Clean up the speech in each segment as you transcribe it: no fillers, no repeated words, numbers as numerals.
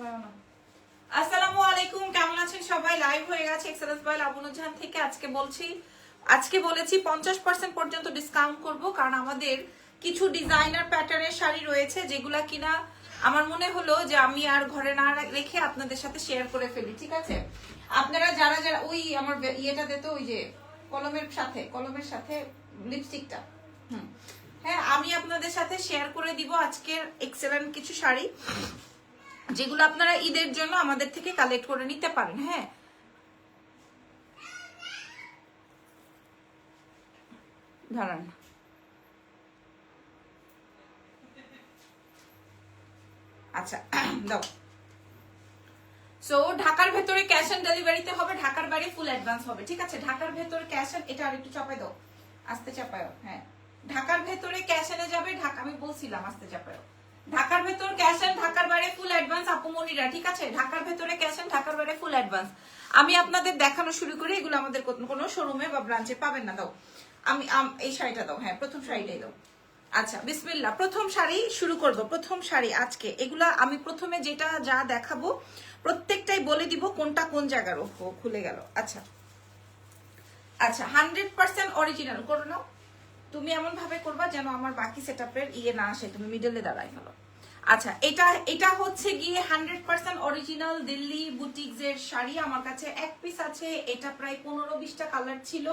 আসসালামু আলাইকুম, কেমন আছেন সবাই? লাইভ হয়ে গেছে এক্সেলেন্স বাই লাবনুজাহান থেকে। আজকে বলেছি 50% পর্যন্ত ডিসকাউন্ট করব, কারণ আমাদের কিছু ডিজাইনার প্যাটার্নের শাড়ি রয়েছে যেগুলা কিনা আমার মনে হলো যে আমি আর ঘরে না রেখে আপনাদের সাথে শেয়ার করে ফেলি। ঠিক আছে, আপনারা যারা যারা ওই আমার ইয়েটা দিত, ওই যে কলমের সাথে লিপস্টিকটা, হ্যাঁ, আমি আপনাদের সাথে শেয়ার করে দিব আজকের এক্সেলেন্ট কিছু শাড়ি যেগুলো আপনারা ঈদের জন্য আমাদের থেকে কালেক্ট করে নিতে পারেন। হ্যাঁ, দাঁড়ান, আচ্ছা দাও। সো ঢাকার ভেতরে ক্যাশ অন ডেলিভারিতে হবে, ঢাকার বাইরে ফুল অ্যাডভান্স হবে। ঠিক আছে, ঢাকার ভেতরে ক্যাশ অন, এটা আর একটু চাপাই দাও, আস্তে চাপায়ও। হ্যাঁ, ঢাকার ভেতরে ক্যাশ এনে যাবে, ঢাকা আমি বলছিলাম আস্তে চাপায়ও। ঢাকার ভেতর ক্যাশ অন, ঢাকার বাইরে ফুল অ্যাডভান্স আপুমনিরা। ঠিক আছে, ঢাকার ভেতরে ক্যাশ অন, ঢাকার বাইরে ফুল অ্যাডভান্স। আমি আপনাদের দেখানো শুরু করি, এগুলো আমাদের কোনো শোরুমে বা ব্রাঞ্চে পাবেন না। দাও, আমি এই শাড়িটা দাও। হ্যাঁ, প্রথম শাড়িটাই দাও। আচ্ছা, বিসমিল্লাহ, প্রথম শাড়ি শুরু করব। প্রথম শাড়ি আজকে এগুলা আমি প্রথমে যেটা যা দেখাবো প্রত্যেকটাই বলে দিব কোনটা কোন জায়গার। খুলে গেল। আচ্ছা আচ্ছা, 100% অরিজিনাল করো নাও। তুমি এমন ভাবে করবা যেন আমার বাকি সেটআপের ইয়ে না আসে, তুমি মিডলে দাঁড়াই ফেলো। আচ্ছা, এটা হচ্ছে গিয়ে 100% অরিজিনাল দিল্লি বুটিকস এর শাড়ি। আমার কাছে এক পিস আছে, এটা প্রায় 15-20টা কালার ছিল।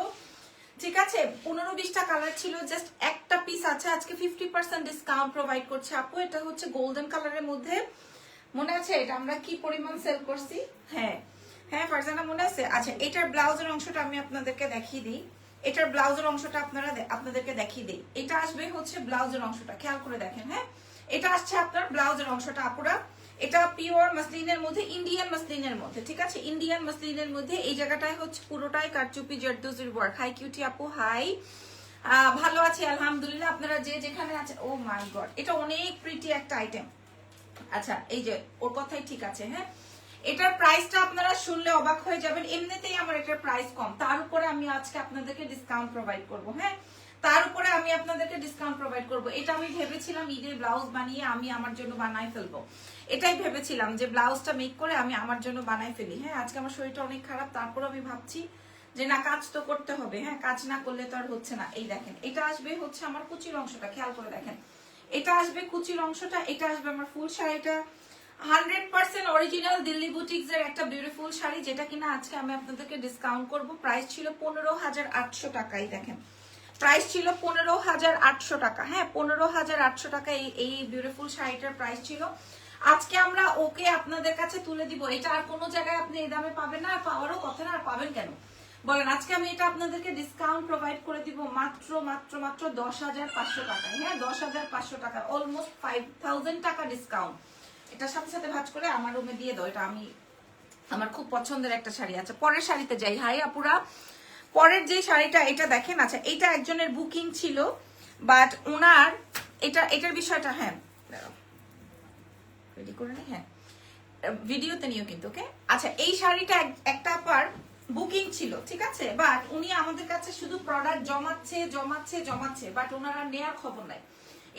ঠিক আছে, 15-20টা কালার ছিল, জাস্ট একটা পিস আছে। আজকে 50% ডিসকাউন্ট প্রোভাইড করছে আপু। এটা হচ্ছে গোল্ডেন কালারের মধ্যে, মনে আছে এটা আমরা কি পরিমাণ সেল করছি? হ্যাঁ হ্যাঁ, ফারজানা মনে আছে। আচ্ছা, এটার ব্লাউজের অংশটা আমি আপনাদেরকে দেখিয়ে দিই। এটার ব্লাউজের অংশটা আপনাদেরকে দেখিয়ে দিই। এটা আসবে হচ্ছে ব্লাউজের অংশটা, খেয়াল করে দেখেন। হ্যাঁ, এটা আসছে আপনার ব্লাউজের অংশটা আপুরা। এটা পিওর মাসলিনের মধ্যে, ইন্ডিয়ান মাসলিনের মধ্যে। ঠিক আছে, ইন্ডিয়ান মাসলিনের মধ্যে এই জায়গাটায় হচ্ছে পুরোটাই কারচুপি জারদোজির ওয়ার্ক। হাই কিউটি আপু, হাই, ভালো আছি আলহামদুলিল্লাহ। আপনারা যে যেখানে আছে, ও মাই গড, এটা অনেক প্রিটি একটা আইটেম। আচ্ছা, এই যে ওর কথাই ঠিক আছে। হ্যাঁ, এটার প্রাইসটা আপনারা শুনলে অবাক হয়ে যাবেন। এমনিতেই আমার এটার প্রাইস কম, তার উপরে আমি আজকে আপনাদেরকে ডিসকাউন্ট প্রোভাইড করব। হ্যাঁ, তার উপরে আমি আপনাদেরকে ডিসকাউন্ট প্রোভাইড করব। এটা আমি ভেবেছিলাম ঈদের ব্লাউজ বানিয়ে আমি আমার জন্য বানাই ফেলবো, এটাই ভেবেছিলাম যে ব্লাউজটা মেক করে আমি আমার জন্য বানাই ফেলি। হ্যাঁ, আজকে আমার শরীরটা অনেক খারাপ, তারপর আমি ভাবছি যে না, কাজ তো করতে হবে। হ্যাঁ, কাজ না করলে তো আর হচ্ছে না। এই দেখেন, এটা আসবে হচ্ছে আমার কুচির অংশটা, খেয়াল করে দেখেন। এটা আসবে কুচির অংশটা, এটা আসবে আমার ফুল শাড়িটা। 100% অরিজিনাল দিল্লি বুটিক্স এর একটা বিউটিফুল শাড়ি, যেটা কিনা আজকে আমি আপনাদেরকে ডিসকাউন্ট করব। প্রাইস ছিল 15,800 টাকাই। দেখেন, প্রাইস ছিল 15,800 টাকা। হ্যাঁ, 15,800 টাকা এই বিউটিফুল শাড়িটার প্রাইস ছিল। আজকে আমরা ওকে আপনাদের কাছে তুলে দিব। এটা আর কোনো জায়গায় আপনি এই দামে পাবেন না, আর পাওয়ারও কথা না। আর পাবেন কেন বলেন? আজকে আমি এটা আপনাদেরকে ডিসকাউন্ট প্রোভাইড করে দিব মাত্র মাত্র মাত্র 10,500 টাকায়। হ্যাঁ, 10,500 টাকা, অলমোস্ট 5,000 টাকা ডিসকাউন্ট। এটার সাথে সাথে ভাঁজ করে আমার রুমে দিয়ে দাও। এটা আমার খুব পছন্দের একটা শাড়ি। আচ্ছা, পরের শাড়িতে যাই। হাই আপুরা, পরের যে শাড়িটা এটা দেখেন। আচ্ছা, এটা একজনের বুকিং ছিল, বাট ওনার এটার বিষয়টা, হ্যাঁ রেডি করে নি, হ্যাঁ ভিডিওতে নিও কিন্তু, ওকে। আচ্ছা, এই শাড়িটা একটা আপার বুকিং ছিল, ঠিক আছে, বাট উনি আমাদের কাছে শুধু প্রোডাক্ট জমাচ্ছে, বাট ওনারা নেয়ার খবর নাই।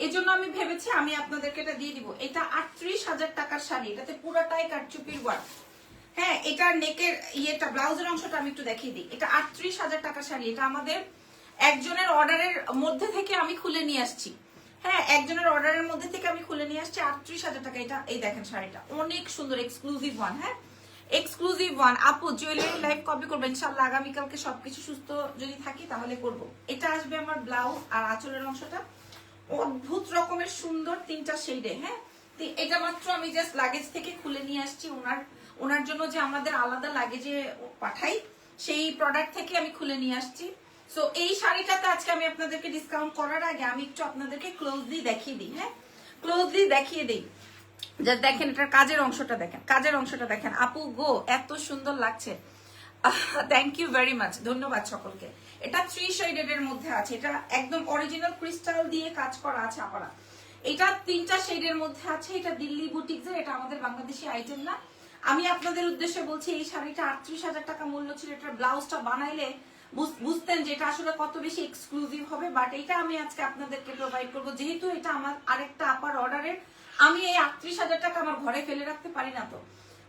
এই জন্য আমি ভেবেছি আমি আপনাদেরকে এটা দিয়ে দিব। এটা 38,000 টাকার শাড়ি, এটাতে পুরোটাই কারচুপির ওয়ার্ক। হ্যাঁ, এটা নেকের ইয়েটা, ব্লাউজের অংশটা আমি একটু দেখিয়ে দিই। এটা 38,000 টাকার শাড়ি। এটা আমাদের একজনের অর্ডারের মধ্যে থেকে আমি খুলে নিয়ে আসছি। হ্যাঁ, একজনের অর্ডারের মধ্যে থেকে আমি খুলে নিয়ে আসছি। 38,000 টাকা এটা। এই দেখেন শাড়িটা অনেক সুন্দর, এক্সক্লুসিভ ওয়ান। হ্যাঁ, এক্সক্লুসিভ ওয়ান। আপু জুয়েলারি লাইভ কবে করবেন? ইনশাআল্লাহ আগামীকালকে সবকিছু সুস্থ যদি থাকি তাহলে করব। এটা আসবে আমার ব্লাউজ আর আঁচলের অংশটা অদ্ভুত রকমের সুন্দর, 3টা শেডে। হ্যাঁ, এটা মাত্র আমি জাস্ট লাগেজ থেকে খুলে নিয়ে আসছি। ওনার জন্য যে আমাদের আলাদা লাগেজে পাঠাই, সেই প্রোডাক্ট থেকে আমি খুলে নিয়ে আসছি। সো এই শাড়িটাতে আজকে আমি আপনাদেরকে ডিসকাউন্ট করার আগে আমি একটু আপনাদেরকে ক্লোজলি দেখিয়ে দিই। হ্যাঁ, ক্লোজলি দেখিয়ে দিই। জাস্ট দেখেন, এটার কাজের অংশটা দেখেন, কাজের অংশটা দেখেন। আপু গো, এত সুন্দর লাগছে, থ্যাংক ইউ ভেরি মাচ, ধন্যবাদ সকলকে। এটা 3 শেডেড এর মধ্যে আছে। এটা একদম অরিজিনাল ক্রিস্টাল দিয়ে কাজ করা আছে আপনারা। এটা 3টা শেডের মধ্যে আছে। এটা দিল্লি বুটিক্সের, এটা আমাদের বাংলাদেশি আইটেম না। আমি আপনাদের উদ্দেশ্যে বলছি, এই শাড়িটা 38,000 টাকা মূল্য ছিল। এটার ব্লাউজটা বানাইলে বুঝতেন যে এটা আসলে কত বেশি এক্সক্লুসিভ হবে, বাট এটা আমি আজকে আপনাদেরকে প্রোভাইড করবো, যেহেতু এটা আমার আরেকটা আপার অর্ডারের। আমি এই 38,000 টাকা আমার ঘরে ফেলে রাখতে পারি না, তো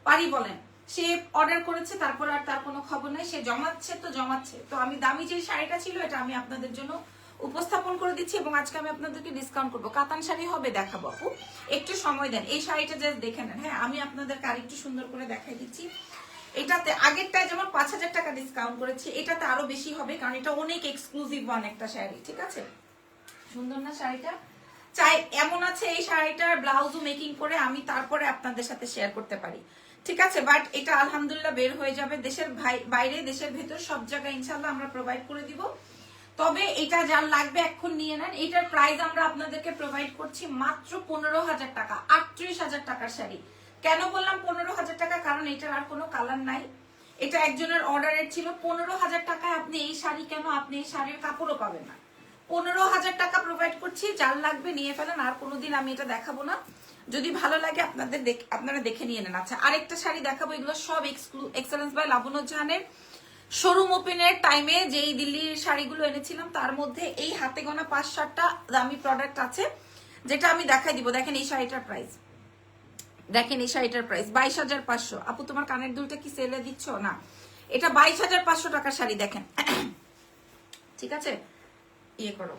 পারি বলেন? সে অর্ডার করেছে, তারপর আর তার কোনো খবর নাই, সে জমাচ্ছে তো জমাচ্ছে। তো আমি দামি যে শাড়িটা ছিল এটা আমি আপনাদের জন্য উপস্থাপন করে দিচ্ছি, এবং আজকে আমি আপনাদেরকে ডিসকাউন্ট করবো। কাতান শাড়ি হবে, দেখাবো আপু, একটু সময় দেন। এই শাড়িটা জাস্ট দেখে নেন। হ্যাঁ, আমি আপনাদেরকে আরেকটু সুন্দর করে দেখাই দিচ্ছি। এটাতে আগেরটায় যেমন 5,000 টাকা ডিসকাউন্ট করেছি, এটাতে আরো বেশি হবে, কারণ এটা অনেক এক্সক্লুসিভ ওয়ান একটা শাড়ি। ঠিক আছে, সুন্দর না শাড়িটা? চাই এমন আছে এই শাড়িটার ব্লাউজও মেকিং করে আমি তারপরে আপনাদের সাথে শেয়ার করতে পারি। ঠিক আছে, বাট এটা আলহামদুলিল্লাহ বের হয়ে যাবে দেশের বাইরে, দেশের ভেতর, সব জায়গায় ইনশাল্লাহ আমরা প্রোভাইড করে দিব। তবে এটা যার লাগবে এখন নিয়ে নেন। এটার প্রাইস আমরা আপনাদেরকে প্রোভাইড করছি মাত্র 15,000 টাকা। 38,000 টাকার শাড়ি। কেন বললাম 15,000 টাকা? কারণ এটার আর কোনো কালার নাই, এটা একজনের অর্ডারের ছিল। 15,000 টাকায় আপনি এই শাড়ি, কেন আপনি এই শাড়ির কাপড়ও পাবেন না। 15,000 টাকা প্রোভাইড করছি, যার লাগবে নিয়ে ফেলেন। আর কোনোদিন আমি এটা দেখাবো না, যদি ভালো লাগে আপনারা দেখে নিয়ে নেন। আচ্ছা, আরেকটা শাড়ি দেখাবো। এগুলো সব এক্সেলেন্স বাই লাবণ্য জাহানের শোরুম ওপেনের টাইমে যেই দিল্লির শাড়িগুলো এনেছিলাম, তার মধ্যে এই হাতে গোনা 5-7টা দামি প্রোডাক্ট আছে, যেটা আমি দেখাই দিব। দেখেন এই শাড়িটার প্রাইস, দেখেন এই শাড়িটার প্রাইস 22,500। আপু তোমার কানের দুলটা কি সেলে দিচ্ছ? না, এটা 22,500 টাকার শাড়ি। দেখেন, ঠিক আছে, ইয়ে করো,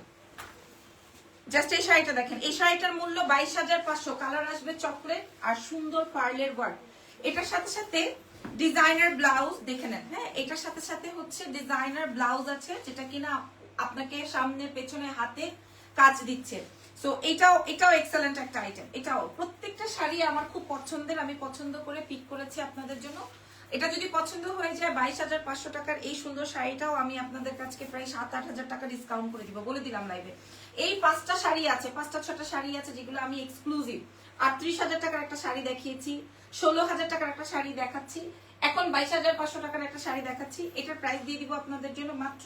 জাস্ট এই শাড়িটা দেখেন। এই শাড়িটার মূল্য 22,500। কালার আসবে চকলেট আর সুন্দর পার্লের ওয়ার্ক। এটার সাথে সাথে ডিজাইনার ব্লাউজ দেখে নেন। হ্যাঁ, এটার সাথে সাথে হচ্ছে ডিজাইনার ব্লাউজ আছে, যেটা কিনা আপনাকে সামনে পেছনে হাতে কাজ দিচ্ছে। সো এটাও এক্সেলেন্ট একটা আইটেম। এটাও প্রত্যেকটা শাড়ি আমার খুব পছন্দের, আমি পছন্দ করে পিক করেছি আপনাদের জন্য। এটা যদি পছন্দ হয়ে যায়, 22,500 টাকার এই সুন্দর শাড়িটাও আমি আপনাদের কাছে প্রায় 7-8 হাজার টাকা ডিসকাউন্ট করে দিব, বলে দিলাম লাইভে। এই 5টা শাড়ি আছে, 5-6টা শাড়ি আছে যেগুলো আমি এক্সক্লুসিভ। 38,000 টাকার একটা শাড়ি দেখিয়েছি, 16,000 টাকার একটা শাড়ি দেখাচ্ছি, এখন 22,500 টাকার একটা শাড়ি দেখাচ্ছি। এটার প্রাইস দিয়ে দিব আপনাদের জন্য মাত্র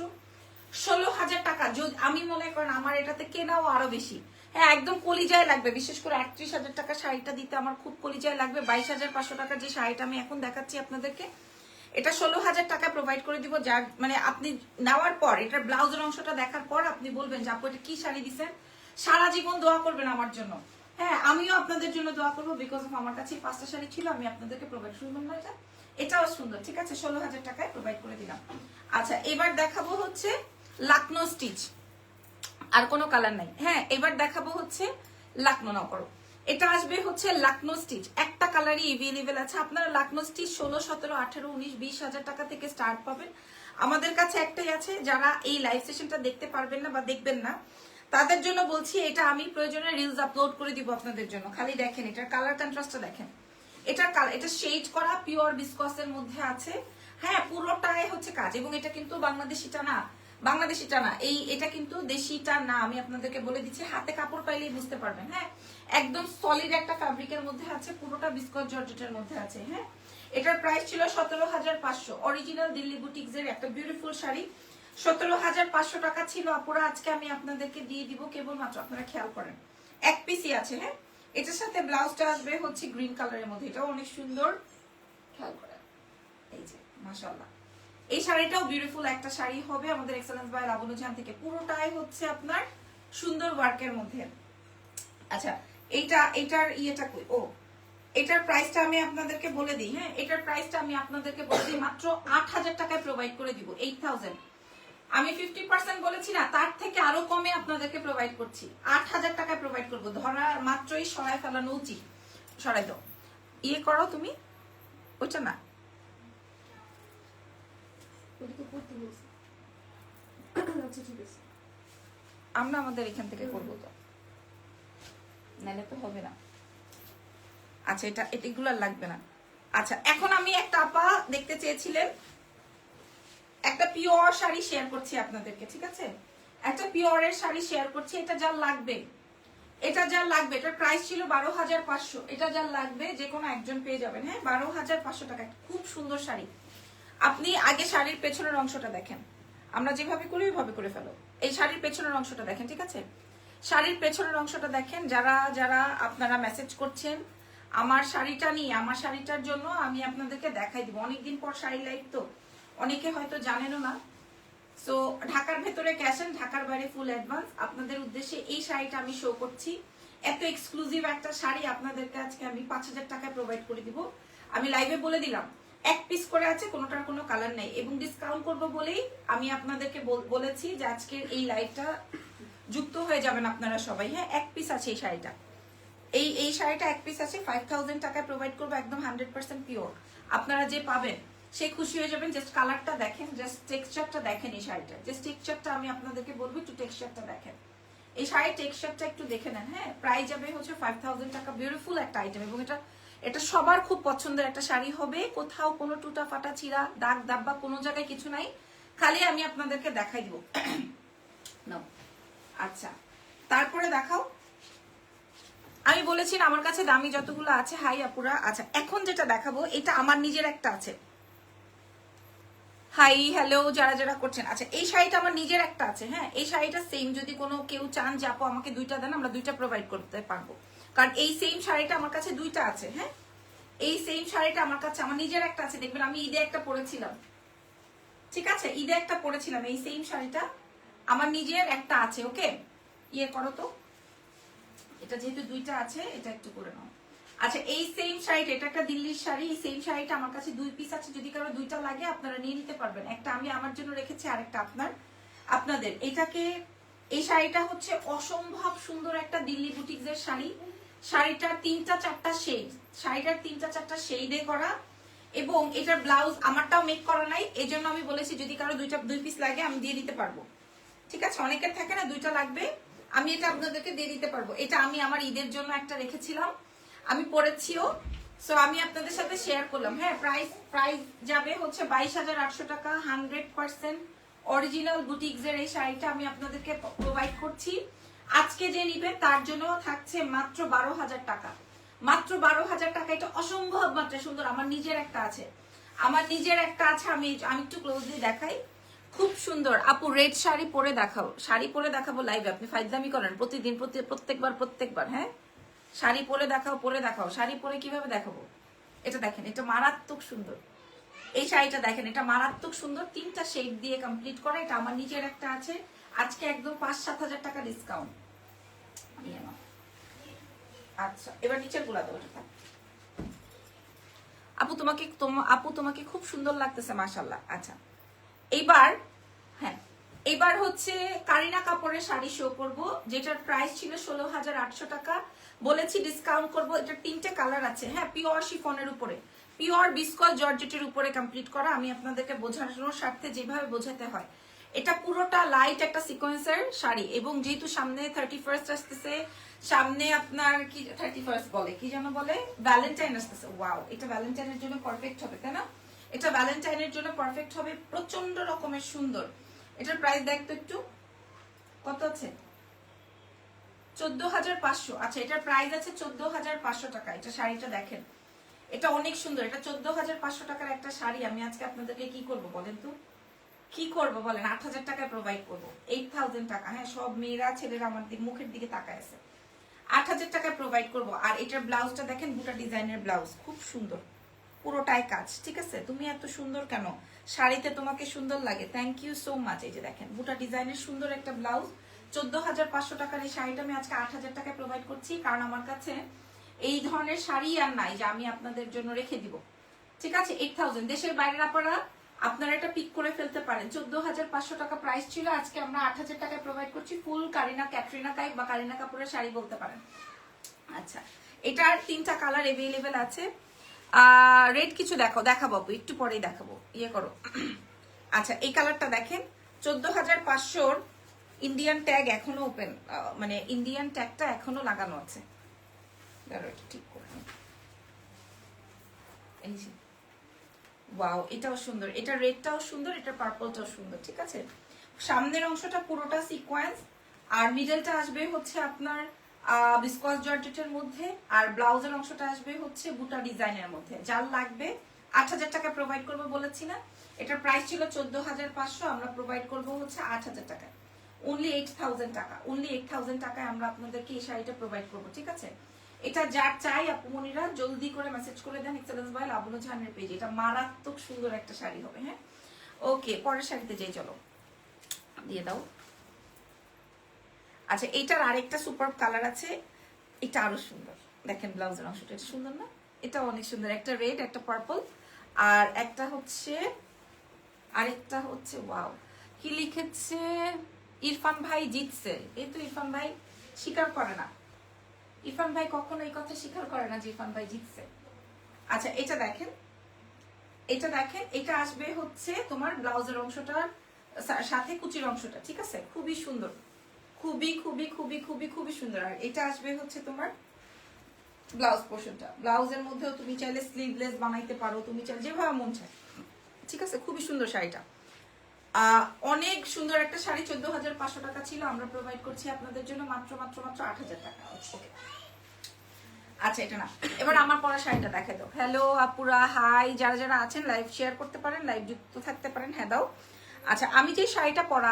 16,000 টাকা। যদি আমি মনে করেন আমার এটাতে কেনাও আরো বেশি, হ্যাঁ একদম কলিজায় লাগবে। বিশেষ করে 38,000 টাকা শাড়িটা দিতে আমার খুব কলিজায় লাগবে। 22,500 টাকার যে শাড়িটা আমি এখন দেখাচ্ছি আপনাদেরকে, এটা 16,000 টাকা প্রোভাইড করে দিব। যার মানে আপনি নেওয়ার পর, এটার ব্লাউজের অংশটা দেখার পর আপনি বলবেন যে আপু এটা কি শাড়ি দিচ্ছেন। সারা জীবন দোয়া করবেন আমার জন্য। হ্যাঁ, আমিও আপনাদের জন্য দোয়া করবো, বিকজ অফ আমার কাছে 5টা শাড়ি ছিল, আমি আপনাদেরকে প্রোভাইড সুন্দর না এটা? এটাও সুন্দর। ঠিক আছে, 16,000 টাকায় প্রোভাইড করে দিলাম। আচ্ছা, এবার দেখাবো হচ্ছে লাকনো স্টিচ, আর কোনো কালার নাই। হ্যাঁ, এবার দেখাবো হচ্ছে লাকনো না করো। এটা আসবে হচ্ছে লাকনো স্টিচ, একটা কালারই এভেলেবেল আছে। আপনারা লাকনো স্টিচ 16, 17, 18, 19, 20,000 টাকা থেকে স্টার্ট পাবেন। আমাদের কাছে একটাই আছে, যারা এই লাইভ সেশনটা দেখতে পারবেন না বা দেখবেন না, তাদের জন্য বলছি, এটা আমি প্রয়োজনে রিলস আপলোড করে দিব আপনাদের জন্য। খালি দেখেন এটার কালার কন্ট্রাস্টটা দেখেন। এটা শেড করা পিওর বিসকসের মধ্যে আছে। হ্যাঁ, পুরোটাই হচ্ছে কাজ, এবং এটা কিন্তু বাংলাদেশিটা না, এটা কিন্তু দেশিটা না। আমি আপনাদেরকে বলে দিচ্ছি, হাতে কাপড় পাইলেই বুঝতে পারবেন। হ্যাঁ, একদম সলিড একটা ফ্যাব্রিকের মধ্যে আছে, পুরোটা বিসকস জর্জেটের মধ্যে আছে। হ্যাঁ, এটার প্রাইস ছিল 17,500। অরিজিনাল দিল্লি বুটিক্স এর একটা বিউটিফুল শাড়ি, 17,500 টাকা ছিল আপুরা। আজকে আমি আপনাদেরকে দিয়ে দিব কেবলমাত্র, আপনারা খেয়াল করেন, এক পিসই আছে। হ্যাঁ, এটার সাথে ব্লাউজটা আসবে হচ্ছে গ্রিন কালারের মধ্যে, এটাও অনেক সুন্দর, খেয়াল করেন। এই যে মাশাআল্লাহ, এই শাড়িটাও বিউটিফুল একটা শাড়ি হবে আমাদের এক্সেলেন্স বাই লাবণ্য জাহান থেকে। পুরোটাই হচ্ছে আপনার সুন্দর ওয়ার্কের মধ্যে। আচ্ছা, এটার ইয়েটা কই? ও, এটার প্রাইসটা আমি আপনাদেরকে বলে দিই। হ্যাঁ, এটার প্রাইসটা আমি আপনাদেরকে বলে দিই, মাত্র 8,000 টাকায় প্রোভাইড করে দিব। 8,000 আমি 50% বলেছি না, তার থেকে আরো কমে আপনাদেরকে প্রোভাইড করছি। 8,000 টাকায় প্রোভাইড করবো। ধরা মাত্রই সরাই ফেলানো উচিত। সরাই দাও, ইয়ে করো তুমি, ওইটা না, আমরা আমাদের এখান থেকে করবো, তো নাহলে তো হবে না। আচ্ছা, এগুলো লাগবে না। আচ্ছা, এখন আমি একটা আপা দেখতে চেয়েছিলেন, একটা পিওর শাড়ি শেয়ার করছি আপনাদেরকে। ঠিক আছে, একটা পিওরের শাড়ি শেয়ার করছি। এটা যার লাগবে, এটার প্রাইস ছিল 12,500। এটা যার লাগবে যে কোনো একজন পেয়ে যাবেন। হ্যাঁ, 12,500 টাকা, খুব সুন্দর শাড়ি। আপনি আগে শাড়ির পেছনের অংশটা দেখেন, আমরা যেভাবে করি ওইভাবে করে ফেলো। এই শাড়ির পেছনের অংশটা দেখেন। ঠিক আছে, শাড়ির পেছনের অংশটা দেখেন। যারা আপনারা মেসেজ করছেন আমার শাড়িটা নিয়ে, আমার শাড়িটার জন্য, আমি আপনাদেরকে দেখাই দিব। অনেকদিন পর শাড়ি লাইভ, তো অনেকে হয়তো জানেনও না। সো ঢাকার ভেতরে ক্যাশ অন, ঢাকার বাইরে ফুল অ্যাডভান্স। আপনাদের উদ্দেশ্যে এই শাড়িটা আমি শো করছি। এত এক্সক্লুসিভ একটা শাড়ি আপনাদেরকে আজকে আমি 5000 টাকায় প্রোভাইড করে দিব। আমি লাইভে বলে দিলাম এক পিস করে আছে, কোনোটার কোনো কালার নাই, এবং ডিসকাউন্ট করবো বলেই আমি আপনাদেরকে বলেছি যে আজকের এই লাইভটা যুক্ত হয়ে যাবেন আপনারা সবাই। হ্যাঁ, এক পিস আছে এই শাড়িটা, এই শাড়িটা এক পিস আছে, 5000 টাকায় প্রোভাইড করবো, একদম 100% পিওর। আপনারা যে পাবেন সে খুশি হয়ে যাবেন। জাস্ট কালারটা দেখেন, জাস্ট টেক্সচারটা দেখেন এই শাড়িটা, জাস্ট টেক্সচারটা আমি আপনাদেরকে বলবো, একটু টেক্সচারটা দেখেন, এই শাড়ির টেক্সচারটা একটু দেখে নেন। হ্যাঁ, প্রাইস যাবে হচ্ছে 5000 টাকা। বিউটিফুল একটা আইটেম, এবং এটা সবার খুব পছন্দের একটা শাড়ি হবে। কোথাও কোনো টুটা ফাটা ছিঁড়া দাগ দাব্বা কোনো জায়গায় কিছু নাই, খালি আমি আপনাদেরকে দেখাই দিব। নাও, আচ্ছা তারপরে দেখাও। আমি বলেছি না আমার কাছে দামি যতগুলো আছে। হাই আপুরা, আচ্ছা এখন যেটা দেখাবো এটা আমার নিজের একটা আছে। হাই হ্যালো যারা যারা করছেন, আচ্ছা এই শাড়িটা আমার নিজের একটা আছে। হ্যাঁ, এই শাড়িটা সেম, যদি কোনো কেউ চান যে আপু আমাকে দুইটা দেন, আমরা দুইটা প্রোভাইড করতে পারবো, কারণ এই সেম শাড়িটা আমার কাছে দুইটা আছে। হ্যাঁ, এই সেম শাড়িটা আমার কাছে আমার নিজের একটা আছে। দেখবেন আমি ঈদে একটা পরেছিলাম, ঠিক আছে, ঈদে একটা পরেছিলাম, এই সেম শাড়িটা আমার নিজের একটা আছে। ওকে, ইয়ে করো তো, এটা যেহেতু দুইটা আছে এটা একটু করে নাও। আচ্ছা এই সেম শাড়িটা, এটা একটা দিল্লির শাড়ি, এই সেম শাড়িটা আমার কাছে দুই পিস আছে, যদি কারো দুইটা লাগে আপনারা নিয়ে নিতে পারবেন। একটা আমি আমার জন্য রেখেছি, আরেকটা আপনাদের। এটাকে, এই শাড়িটা হচ্ছে অসম্ভব সুন্দর একটা দিল্লি বুটিক্সের শাড়ি। শাড়িটার 3-4টা শেড, শাড়িটার 3-4টা শেডে করা, এবং এটার ব্লাউজ আমারটাও মেক করা নাই, এই জন্য আমি বলেছি যদি কারো দুই পিস লাগে আমি দিয়ে দিতে পারবো। ঠিক আছে, অনেকের থাকে না দুইটা লাগবে, আমি এটা আপনাদেরকে দিয়ে দিতে পারবো। এটা আমি আমার ঈদের জন্য একটা রেখেছিলাম, আমি পরেছিও, সো আমি আপনাদের সাথে শেয়ার করলাম। হ্যাঁ, প্রাইস যাবে হচ্ছে 22800 টাকা। 100% অরিজিনাল বুটিক্সের এই শাড়িটা আমি আপনাদেরকে প্রোভাইড করছি। আজকে যে নিবে তার জন্য থাকছে মাত্র 12000 টাকা, মাত্র 12000 টাকা। এটা অসম্ভব মাত্রা সুন্দর, আমার নিজের একটা আছে, আমার নিজের একটা আছে। আমি একটু ক্লোজলি দেখাই, খুব সুন্দর। আপু রেড শাড়ি পরে দেখাও, শাড়ি পরে দেখাবো লাইভে, আপনি ফাইজলামি করেন প্রতিদিন প্রত্যেকবার। হ্যাঁ, শাড়ি পরে দেখাও, শাড়ি পরে কিভাবে দেখাবো? এটা দেখেন, এটা মারাত্মক সুন্দর, এই শাড়িটা দেখেন, এটা মারাত্মক সুন্দর, 3টা শেড দিয়ে কমপ্লিট করা। এটা আমার নিজের একটা আছে, আজকে একদম 5-7 হাজার টাকা ডিসকাউন্ট। আচ্ছা এবার নিচের গুলা দেবো। আপু তোমাকে খুব সুন্দর লাগতেছে, মাশাআল্লাহ। আচ্ছা এইবার, হ্যাঁ এবার হচ্ছে কারিনা কাপুরের শাড়ি শো করব, যেটার প্রাইস ছিল 16800 টাকা, বলেছি ডিসকাউন্ট করব। এটা 3টে কালার আছে। হ্যাঁ, পিওর শিফনের উপরে, পিওর বিস্কস জর্জেটের উপরে কমপ্লিট করা। আমি আপনাদেরকে বোঝানোর স্বার্থে যেভাবে বোঝাতে হয়, এটা পুরোটা লাইট একটা সিকোয়েন্সের শাড়ি, এবং যেহেতু সামনে 31st আসতেছে, সামনে আপনার কি 31st বলে, কি যেন বলে, ভ্যালেন্টাইন আসতেছে। ওয়াও, এটা ভ্যালেন্টাইনের জন্য পারফেক্ট হবে, তাই না? এটা ভ্যালেন্টাইনের জন্য পারফেক্ট হবে, প্রচন্ড রকমের সুন্দর। এটার প্রাইস দেখতো একটু, কত আছে? 14500। আচ্ছা এটার প্রাইস আছে 14500 টাকা। এটা শাড়িটা দেখেন, এটা অনেক সুন্দর, এটা 14500 টাকার একটা শাড়ি। আমি আজকে আপনাদেরকে কি করব বলেন তো, কি করব বলেন? 8000 টাকায় প্রোভাইড করবো, 8000 টাকা। হ্যাঁ, সব মেয়েরা ছেলেরা আমার মুখের দিকে তাকায় আছে। 8000 টাকায় প্রোভাইড করব। আর এটার ব্লাউজটা দেখেন, বুটা ডিজাইনের ব্লাউজ, খুব সুন্দর, পুরোটাই কাজ। ঠিক আছে, তুমি এত সুন্দর কেন, শাড়িতে তোমাকে সুন্দর লাগে, থ্যাংক ইউ সো মাচ। এই যে দেখেন, বুটা ডিজাইনের সুন্দর একটা ব্লাউজ, 14500 টাকার এই শাড়িটা আমি আজকে 8000 টাকায় প্রোভাইড করছি, কারণ আমার কাছে এই ধরনের শাড়ি আর নাই যে আমি আপনাদের জন্য রেখে দিব। ঠিক আছে, 8000। দেশের বাইরের আপনারা এটা পিক করে ফেলতে পারেন। 14500 টাকা প্রাইস ছিল, আজকে আমরা 8000 টাকায় প্রোভাইড করছি। ফুল ক্যাটরিনা কাইফ বা কারিনা কাপুরের শাড়ি বলতে পারেন। আচ্ছা, এটার 3টা কালার এভেলেবেল আছে। রেড কিছু দেখাবো একটু পরেই দেখাবো, ইয়ে করো। আচ্ছা এই কালারটা দেখেন, 14500 ইন্ডিয়ান ট্যাগ এখনো ওপেন, মানে ইন্ডিয়ান ট্যাগটা এখনো লাগানো আছে। ঠিক করে, ওয়াও এটাও সুন্দর, এটা রেডটাও সুন্দর, এটা পার্পলটাও সুন্দর। ঠিক আছে, সামনের অংশটা পুরোটা সিকোয়েন্স, আর মিডলটা আসবে হচ্ছে আপনার বিস্কস জর্জেটের মধ্যে, আর ব্লাউজের অংশটা আসবে হচ্ছে বুটা ডিজাইনের মধ্যে। যার লাগবে 8000 টাকা প্রোভাইড করবো বলেছি না, এটার প্রাইস ছিল 14500, আমরা প্রোভাইড করবো হচ্ছে 8000 টাকায়, অনলি 8000 টাকা। অনলি 8000 টাকায় আমরা আপনাদেরকে এই শাড়িটা প্রোভাইড করবো। ঠিক আছে, এটা যার চাই আপুমনিরা জলদি করে মেসেজ করে দেন এক্সেলেন্স বাই লাবণু জাহানের পেজে। এটা মারাত্মক সুন্দর একটা শাড়ি হবে। হ্যাঁ, ওকে পরের শাড়িতে যাই, চলো। দিয়ে দাও। আচ্ছা, এইটার আরেকটা সুপার কালার আছে, এটা আরো সুন্দর। দেখেন ব্লাউজের অংশটা, এটা সুন্দর না? এটা অনেক সুন্দর, একটা রেড, একটা পার্পল, আর একটা হচ্ছে আরেকটা হচ্ছে ওয়াও, কি লিখেছে, ইরফান ভাই জিতছে। এই তো ইরফান ভাই স্বীকার করে না, ইরফান ভাই কখনো এই কথা স্বীকার করে না যে ইরফান ভাই জিতছে। আচ্ছা, এটা দেখেন, এটা দেখেন, এটা আসবে হচ্ছে তোমার ব্লাউজের অংশটার সাথে কুচির অংশটা, ঠিক আছে? খুবই সুন্দর, খুবই খুবই খুবই খুবই খুবই সুন্দর। আর এটা আসবে হচ্ছে তোমার ব্লাউজ পোর্শনটা। ব্লাউজের মধ্যেও তুমি চাইলে স্লিভলেস বানাইতে পারো, তুমি চাইলে যেভাবে মন চায়, ঠিক আছে? খুবই সুন্দর শাড়িটা, অনেক সুন্দর একটা শাড়ি। 14,500 টাকা ছিল, আমরা প্রোভাইড করছি আপনাদের জন্য মাত্র মাত্র মাত্র 8,000 টাকা। ওকে, আচ্ছা এটা না, এবার আমার পরা শাড়িটা দেখে দাও। হ্যালো আপুরা, হাই, যারা যারা আছেন লাইভ শেয়ার করতে পারেন, লাইভ যুক্ত থাকতে পারেন, হ্যাঁ দাও। আচ্ছা, আমি যে শাড়িটা পরা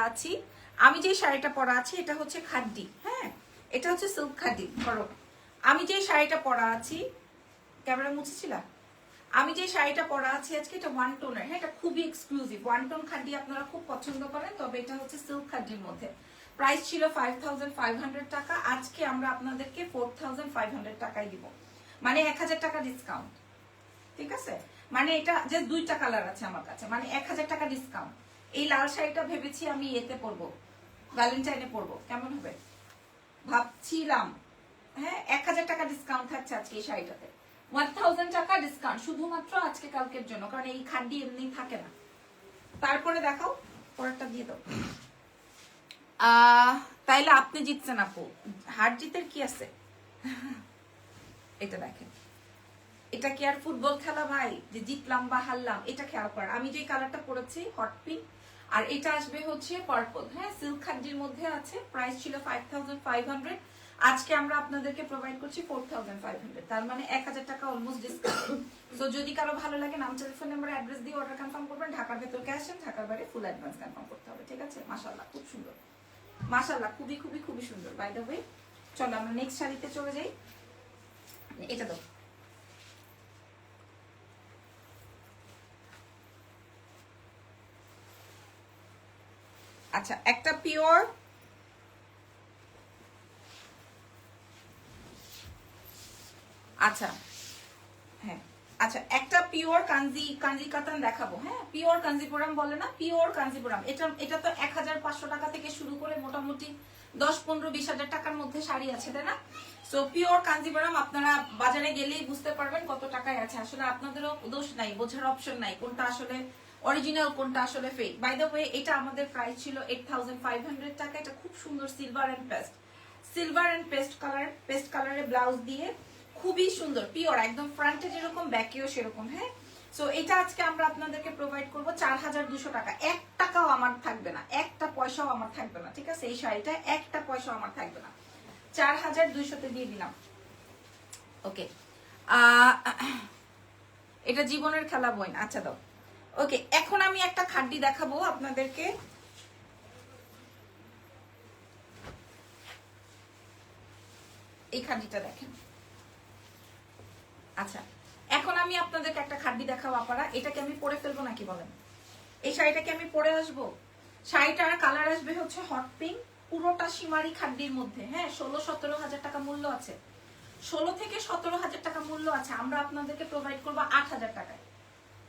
আছি, এটা হচ্ছে খাড্ডি, হ্যাঁ, এটা হচ্ছে সিল্ক খাড্ডি। ধরো, আমি যে শাড়িটা পরা আছি, ক্যামেরা মুছেছিলা, আমি যে শাড়িটা পরা আছি আজকে, এটা ওয়ান টোনের, হ্যাঁ, এটা খুবই এক্সক্লুসিভ। ওয়ান টোন খাড্ডি আপনারা খুব পছন্দ করেন, তবে এটা হচ্ছে সিল্ক খাড্ডির মধ্যে। প্রাইস ছিল 5,500 টাকা, আজকে আমরা আপনাদেরকে 4,500 টাকায় দিব, মানে 1,000 টাকা ডিসকাউন্ট, ঠিক আছে? মানে এটা যে দুইটা কালার আছে আমার কাছে, মানে 1,000 টাকা ডিসকাউন্ট। এই লাল শাড়িটা ভেবেছি আমি এতে পরবো, ভ্যালেন্টাইনে পরবো, কেমন হবে ভাবছিলাম, হ্যাঁ। 1,000 টাকা ডিসকাউন্ট থাকছে আজকে এই শাড়িটাতে, 1,000 টাকা ডিসকাউন্ট শুধুমাত্র আজকে কালকের জন্য, কারণ এই খাড্ডি এমনি থাকে না। তারপরে দেখাও, পরেরটা দিয়ে দাও। তাইলে আপনি জিতছেন আপু, হার জিতের কি আছে? এটা দেখেন, এটা কি আর ফুটবল খেলা ভাই যে জিতলাম বা হারলাম? এটা খেয়াল করেন, আমি যে কালারটা পরেছি হট পিঙ্ক, আর এটা আসবে হচ্ছে পার্পল, হ্যাঁ, সিল্ক খাড্ডির মধ্যে আছে। প্রাইস ছিল 5,500, আজকে আমরা আপনাদেরকে প্রোভাইড করছি 4,500, তার মানে 1,000 টাকা অলমোস্ট ডিসকাউন্ট। তো যদি কারো ভালো লাগে, নাম, টেলিফোন নাম্বার, অ্যাড্রেস দিয়ে অর্ডার কনফার্ম করবেন। ঢাকার ভেতর ক্যাশ, ঢাকার বাইরে ফুল অ্যাডভান্স কনফার্ম করতে হবে, ঠিক আছে? মাশাআল্লাহ, খুব সুন্দর, মাশাআল্লাহ, খুবই খুবই খুবই সুন্দর। বাই দ্য ওয়ে, চলো আমরা নেক্সট শাড়িতে চলে যাই। এটা দাও। আচ্ছা, একটা পিওর, আচ্ছা হ্যাঁ, আচ্ছা একটা পিওর কাঞ্জি কাতান দেখাবো, হ্যাঁ, পিওর কাঞ্জিপুরাম বলে না, পিওর কাঞ্জিপুরাম। এটা তো 1,500 টাকা থেকে শুরু করে মোটামুটি 10, 15, 20,000 টাকার মধ্যে শাড়ি আছে, তাই না? সো পিওর কাঞ্জিপুরাম আপনারা বাজারে গেলেই বুঝতে পারবেন কত টাকায় আছে। আসলে আপনাদেরও দোষ নাই, বোঝার অপশন নাই কোনটা আসলে অরিজিনাল কোনটা আসলে ফেক। বাই দ্য ওয়ে, এটা আমাদের প্রাইস ছিল 8,500 টাকা। এটা খুব সুন্দর সিলভার এন্ড পেস্ট কালারের ব্লাউজ দিয়ে, খুবই সুন্দর, পিওর একদম, ফ্রন্টে যেরকম ব্যাকেও সেরকম, হ্যাঁ। সো এটা আজকে আমরা আপনাদেরকে প্রোভাইড করব 4,200 টাকা। 1 টাকাও আমার থাকবে না, একটা পয়সাও আমার থাকবে না, ঠিক আছে? এই শাড়িটা একটা পয়সাও আমার থাকবে না, 4,200-তে দিয়ে দিলাম। ওকে, এটা জীবনের খেলা বই, আচ্ছা দাও। ওকে, এখন আমি একটা খাড্ডি দেখাবো আপনাদেরকে। এই খাড্ডিটা দেখেন। আচ্ছা, এখন আমি আপনাদেরকে একটা খাড্ডি দেখাবো আপারা। এটাকে আমি পরে ফেলবো নাকি বলেন? এই শাড়িটাকে আমি পরে আসবো? শাড়িটার কালার আসবে হচ্ছে হট পিঙ্ক, পুরোটা সীমারি খাড্ডির মধ্যে, হ্যাঁ। 16-17 হাজার টাকা মূল্য আছে, 16 থেকে 17 হাজার টাকা মূল্য আছে। আমরা আপনাদেরকে প্রোভাইড করবো 8,000 টাকায়,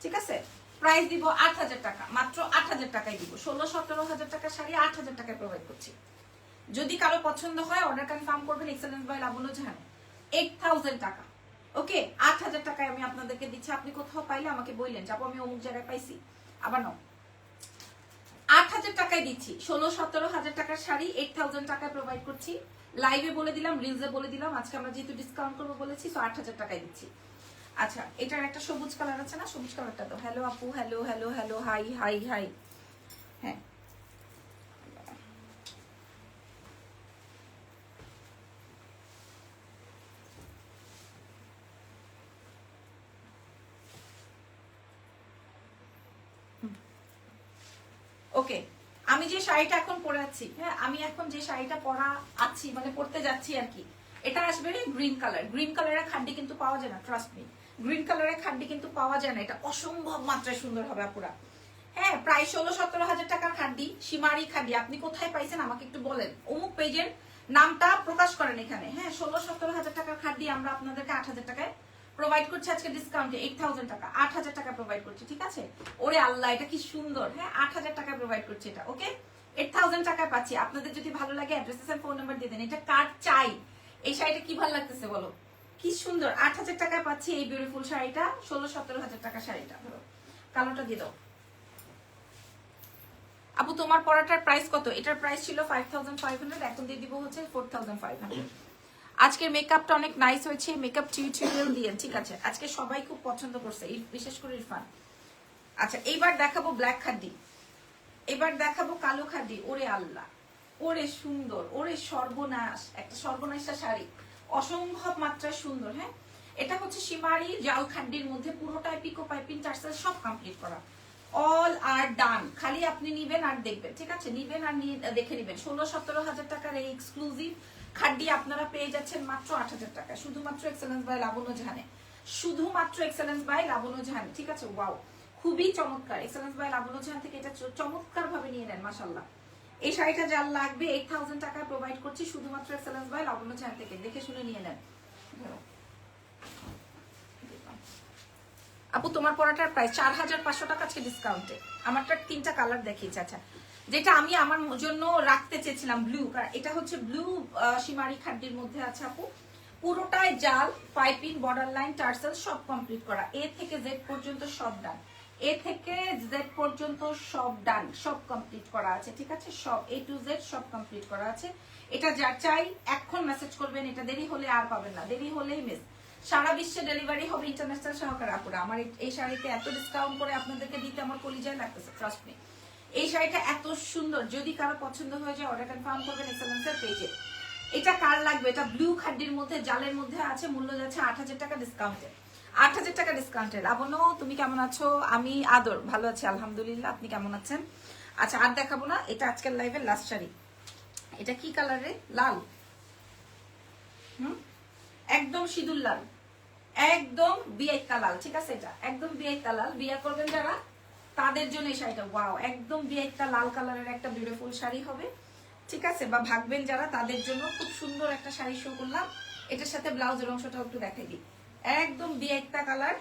ঠিক আছে? প্রাইস দিব 8,000 টাকা, মাত্র 8,000 টাকায় দিব। 16-17 হাজার টাকা শাড়ি 8,000 টাকায় প্রোভাইড করছি। যদি কারো পছন্দ হয় অর্ডার কনফার্ম করবেন এক্সেলেন্স বাই লাবণ্য জাহান। 8,000 টাকা, ওকে, 8,000 টাকায় আমি আপনাদেরকে দিচ্ছি। আপনি কোথাও পাইলে আমাকে বললেন, যাবো আমি অমুক জায়গায় পাইছি, আবার নাও। 8,000 টাকায় দিচ্ছি, 16-17 হাজার টাকার শাড়ি 8,000 টাকায় প্রোভাইড করছি। লাইভে বলে দিলাম, রিলসে বলে দিলাম, আজকে আমরা যেহেতু ডিসকাউন্ট করবো বলেছি, সো 8,000 টাকায় দিচ্ছি। আচ্ছা, এটার একটা সবুজ কালার আছে না, সবুজ কালারটা তো। হ্যালো আপু, hello hello hello, high high high, হ্যাঁ। ওকে, আমি যে শাড়িটা এখন পরে আছি, হ্যাঁ, আমি এখন যে শাড়িটা পরা আছি, মানে পরতে যাচ্ছি আর কি, এটা আসবে গ্রিন কালার। গ্রিন কালারের খাড্ডি কিন্তু পাওয়া যায় না, ট্রাস্ট মি, গ্রিন কালারের খাড্ডি কিন্তু পাওয়া যায় না। এটা অসম্ভব মাত্রায় সুন্দর হবে আপুরা। হ্যাঁ প্রায় 16-17 হাজার টাকার খাড্ডি, সীমারি খাড্ডি। আপনি কোথায় পাইছেন আমাকে একটু বলেন, অমুক পেজের নামটা প্রকাশ করেন এখানে। হ্যাঁ 16-17 হাজার টাকার খাড্ডি আমরা আপনাদেরকে 8,000 টাকায় প্রোভাইড করছি আজকে ডিসকাউন্টে। 8,000 টাকা, 8,000 টাকা প্রোভাইড করছি, ঠিক আছে? ওরে আল্লাহ, এটা কি সুন্দর। হ্যাঁ 8,000 টাকা প্রোভাইড করছি এটা, ওকে? 8,000 টাকায় পাচ্ছি। আপনাদের যদি ভালো লাগে অ্যাড্রেস আর ফোন নাম্বার দিয়ে দেন। এটা কার চাই? এই শাড়িটা কি ভালো লাগতেছে বলো, কি সুন্দর। 8,000 টাকায় পাচ্ছি এই বিউটিফুল শাড়িটা, 16-17 হাজার টাকা শাড়িটা। ধরো কালোটা দিয়ে দাও আপু। তোমার পরাটার প্রাইস কত? এটার প্রাইস ছিল 5,500, এখন দিয়ে দিব হচ্ছে 4,500। আজকের মেকআপটা অনেক নাইস হয়েছে, মেকআপ টিউটোরিয়াল দিয়ে, ঠিক আছে? আজকে সবাই খুব পছন্দ করছে, বিশেষ করে ইরফান। আচ্ছা এইবার দেখাবো ব্ল্যাক খাড্ডি, এবার দেখাবো কালো খাড্ডি। ওরে আল্লাহ, ওরে সুন্দর, ওরে সর্বনাশ, একটা সর্বনাশা শাড়ি, অসম্ভব মাত্রায় সুন্দর। হ্যাঁ এটা হচ্ছে সীমারি জাল খাড্ডির মধ্যে, পুরোটাই পিকো পাইপিং টার্সেল সব কমপ্লিট করা, অল আর ডান। খালি আপনি নিবেন আর দেখবেন, ঠিক আছে? নিবেন আর দেখে নিবেন। 16-17 হাজার টাকার এই এক্সক্লুসিভ খাড্ডি আপনারা পেয়ে যাচ্ছেন মাত্র 8,000 টাকা, শুধুমাত্র এক্সেলেন্স বাই লাবণ্য জাহানে, শুধুমাত্র এক্সেলেন্স বাই লাবণ্য জাহান, ঠিক আছে? ওয়াও, খুবই চমৎকার। এক্সেলেন্স বাই লাবণ্য জাহান থেকে এটা চমৎকার ভাবে নিয়ে নেন, মাশাআল্লাহ। এই শাড়িটা যার লাগবে 8,000 টাকায় প্রোভাইড করছি শুধুমাত্র এক্সেলেন্স বাই লাবণ্য জাহান থেকে, দেখে শুনে নিয়ে নেন। আপু তোমার পরাটার প্রাইস 4,500 টাকা আজকে ডিসকাউন্টে। আমারটার 3টা কালার দেখিয়েছে। আচ্ছা যেটা আমি আমার জন্য রাখতে চেয়েছিলাম ব্লু, কারণ এটা হচ্ছে ব্লু সীমারি খাড্ডির মধ্যে আছে আপু, পুরোটাই জাল, পাইপিং, বর্ডার লাইন, টার্সেল সব কমপ্লিট করা, এ থেকে জেড পর্যন্ত সব ডান, এ থেকে জেড পর্যন্ত সব ডান, সব কমপ্লিট করা আছে, ঠিক আছে? সব এ টু জেড সব কমপ্লিট করা আছে। এটা যার চাই এখন মেসেজ করবেন, এটা দেরি হলে আর পাবেন না, দেরি হলেই মিস। সারা বিশ্বে ডেলিভারি হবে ইন্টারন্যাশনাল সহকারে আপুরা। আমার এই শাড়িতে এত ডিসকাউন্ট করে আপনাদেরকে দিতে আমার কলিজায় লাগতেছে, ট্রাস্ট মি। এই শাড়িটা এত সুন্দর, যদি কারো পছন্দ হয়ে যায় অর্ডার কনফার্ম করবেন এক্সেলেন্সের পেজে। এটা কার লাগবে? এটা ব্লু খাড্ডির মধ্যে জালের মধ্যে আছে, মূল্য যাচ্ছে 8,000 টাকা ডিসকাউন্টে, 8,000 টাকা ডিসকাউন্টে। লাবণ্য তুমি কেমন আছো? আমি আদর ভালো আছি আলহামদুলিল্লাহ, আপনি কেমন আছেন? আচ্ছা আর দেখাবো না, এটা আজকের লাইভের লাস্ট শাড়ি। এটা কি কালারে? লাল, একদম সিঁদুর লাল, একদম বিয়াইকা লাল, ঠিক আছে? এটা একদম বিয়াইকা লাল, বিয়া করবেন যারা তাদের জন্য এই শাড়িটা। ওয়াও, একদম বিয়াইকা লাল কালারের একটা বিউটিফুল শাড়ি হবে, ঠিক আছে? বা ভাগবেন যারা তাদের জন্য খুব সুন্দর একটা শাড়ি শো করলাম। এটার সাথে ব্লাউজের অংশটা একটু দেখাই দিই। একদম বিয়াইকা কালার,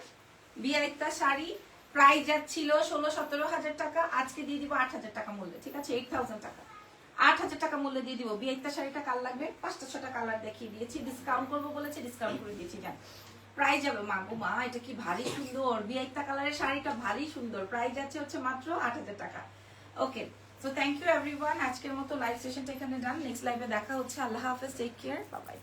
বিয়াইকা শাড়ি। প্রাইস যাচ্ছিল 16-17 হাজার টাকা, আজকে দিয়ে দিব 8,000 টাকা মূল্যে, ঠিক আছে? 8,000 টাকা, 8,000 টাকা মূল্যে দিয়ে দিব। বিয়াইকা শাড়িটা কাল লাগবে, 5টা-6টা কালার দেখিয়ে দিয়েছি, ডিসকাউন্ট করবো বলেছে, ডিসকাউন্ট করে দিয়েছি। জান প্রাইস যাবে মা গো মা, এটা কি ভারী সুন্দর, বিয়াইতা কালারের শাড়িটা ভারী সুন্দর। প্রাইস যাচ্ছে হচ্ছে মাত্র 8,000 টাকা। ওকে, সো থ্যাংক ইউ এভরিওয়ান, আজকের মতো লাইভ সেশনটা এখানে ডান। নেক্সট লাইভে দেখা হচ্ছে। আল্লাহ হাফেজ, টেক কেয়ার, বাই বাই।